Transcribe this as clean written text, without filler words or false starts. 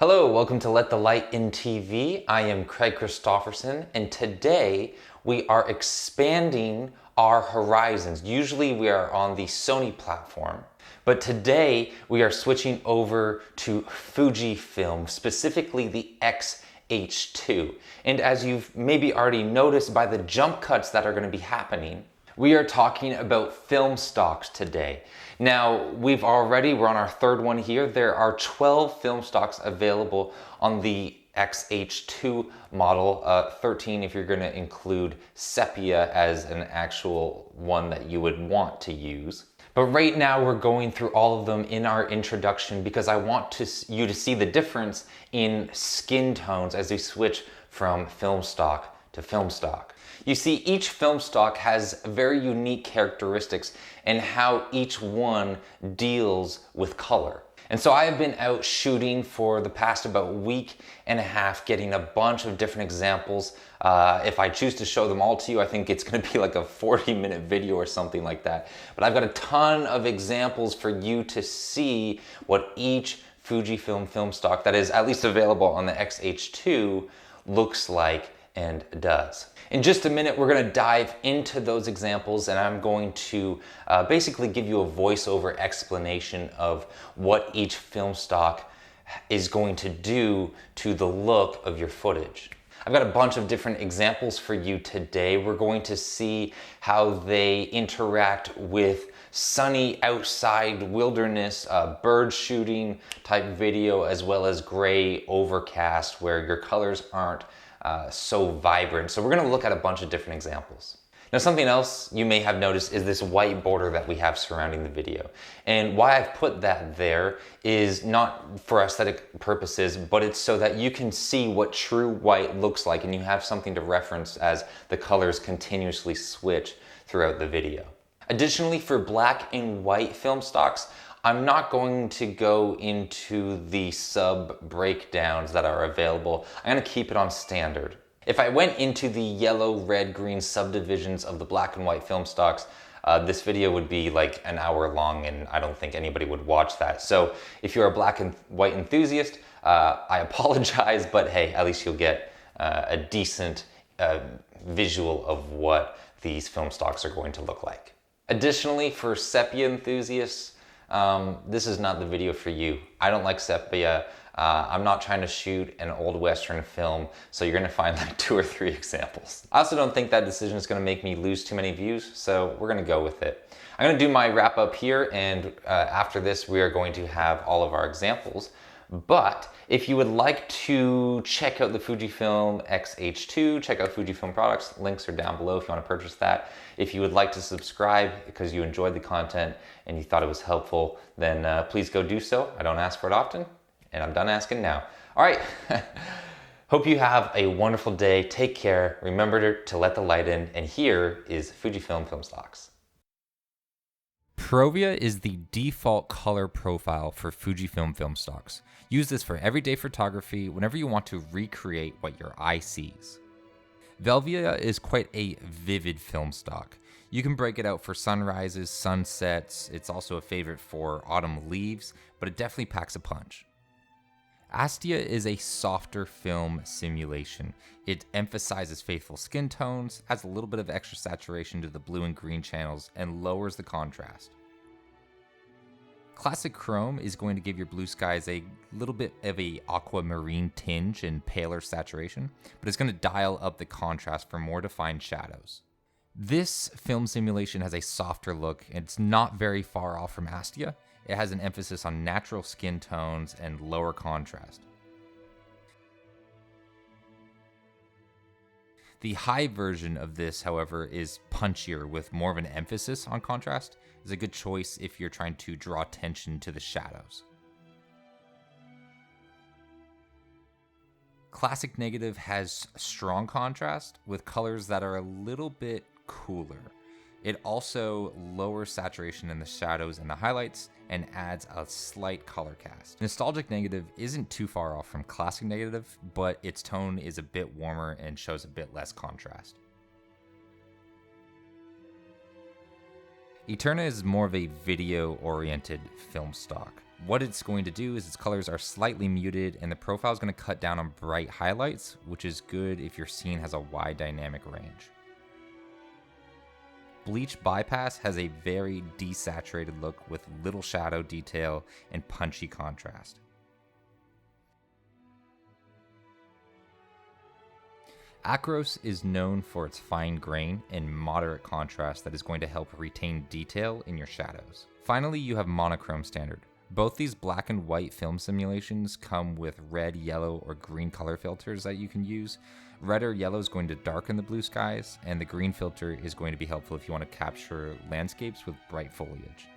Hello, welcome to Let the Light in TV. I am Craig Christoffersen, and today we are expanding our horizons. Usually we are on the Sony platform, but today we are switching over to Fujifilm, specifically the X-H2. And as you've maybe already noticed by the jump cuts that are going to be happening, we are talking about film stocks today. Now, we're on our third one here. There are 12 film stocks available on the X-H2 model, 13 if you're going to include sepia as an actual one that you would want to use. But right now we're going through all of them in our introduction because I want you to see the difference in skin tones as we switch from film stock to film stock. You see, each film stock has very unique characteristics and how each one deals with color. And so I have been out shooting for the past about week and a half, getting a bunch of different examples. If I choose to show them all to you, I think it's gonna be like a 40-minute video or something like that. But I've got a ton of examples for you to see what each Fujifilm film stock that is at least available on the X-H2 looks like and does. In just a minute, we're going to dive into those examples, and I'm going to basically give you a voiceover explanation of what each film stock is going to do to the look of your footage. I've got a bunch of different examples for you today. We're going to see how they interact with sunny outside wilderness, bird shooting type video, as well as gray overcast where your colors aren't so vibrant. So we're going to look at a bunch of different examples. Now, something else you may have noticed is this white border that we have surrounding the video. And why I've put that there is not for aesthetic purposes, but it's so that you can see what true white looks like and you have something to reference as the colors continuously switch throughout the video. Additionally, for black and white film stocks, I'm not going to go into the sub breakdowns that are available. I'm going to keep it on standard. If I went into the yellow, red, green subdivisions of the black and white film stocks, this video would be like an hour long and I don't think anybody would watch that. So if you're a black and white enthusiast, I apologize, but hey, at least you'll get a decent visual of what these film stocks are going to look like. Additionally, for sepia enthusiasts, this is not the video for you. I don't like sepia. I'm not trying to shoot an old Western film, so you're gonna find like 2 or 3 examples. I also don't think that decision is gonna make me lose too many views, so we're gonna go with it. I'm gonna do my wrap up here, and after this, we are going to have all of our examples. But if you would like to check out the Fujifilm X-H2, check out Fujifilm products, links are down below if you want to purchase that. If you would like to subscribe because you enjoyed the content and you thought it was helpful, then please go do so. I don't ask for it often, and I'm done asking now. All right, hope you have a wonderful day. Take care. Remember to let the light in, and here is Fujifilm film stocks. Provia is the default color profile for Fujifilm film stocks. Use this for everyday photography whenever you want to recreate what your eye sees. Velvia is quite a vivid film stock. You can break it out for sunrises, sunsets. It's also a favorite for autumn leaves, but it definitely packs a punch. Astia is a softer film simulation. It emphasizes faithful skin tones, adds a little bit of extra saturation to the blue and green channels, and lowers the contrast. Classic Chrome is going to give your blue skies a little bit of a aquamarine tinge and paler saturation, but it's going to dial up the contrast for more defined shadows. This film simulation has a softer look, and it's not very far off from Astia. It has an emphasis on natural skin tones and lower contrast. The high version of this, however, is punchier with more of an emphasis on contrast. It's a good choice if you're trying to draw attention to the shadows. Classic Negative has strong contrast with colors that are a little bit cooler. It also lowers saturation in the shadows and the highlights and adds a slight color cast. Nostalgic Negative isn't too far off from Classic Negative, but its tone is a bit warmer and shows a bit less contrast. Eterna is more of a video-oriented film stock. What it's going to do is its colors are slightly muted and the profile is going to cut down on bright highlights, which is good if your scene has a wide dynamic range. Bleach Bypass has a very desaturated look with little shadow detail and punchy contrast. Acros is known for its fine grain and moderate contrast that is going to help retain detail in your shadows. Finally, you have Monochrome Standard. Both these black and white film simulations come with red, yellow, or green color filters that you can use. Red or yellow is going to darken the blue skies, and the green filter is going to be helpful if you want to capture landscapes with bright foliage.